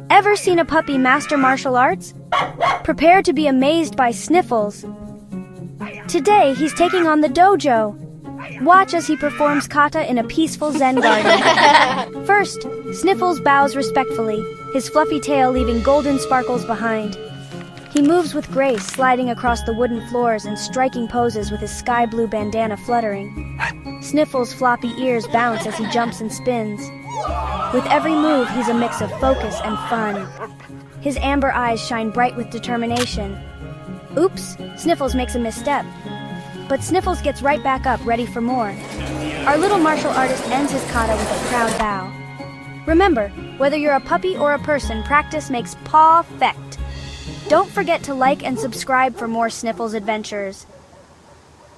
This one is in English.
Ever seen a puppy master martial arts? Prepare to be amazed by Sniffles. Today, he's taking on the dojo. Watch as he performs kata in a peaceful Zen garden. First, Sniffles bows respectfully, his fluffy tail leaving golden sparkles behind. He moves with grace, sliding across the wooden floors and striking poses with his sky blue bandana fluttering. Sniffles' floppy ears bounce as he jumps and spins. With every move, he's a mix of focus and fun. His amber eyes shine bright with determination. Oops, Sniffles makes a misstep. But Sniffles gets right back up, ready for more. Our little martial artist ends his kata with a proud bow. Remember, whether you're a puppy or a person, practice makes paw-fect. Don't forget to like and subscribe for more Sniffles adventures.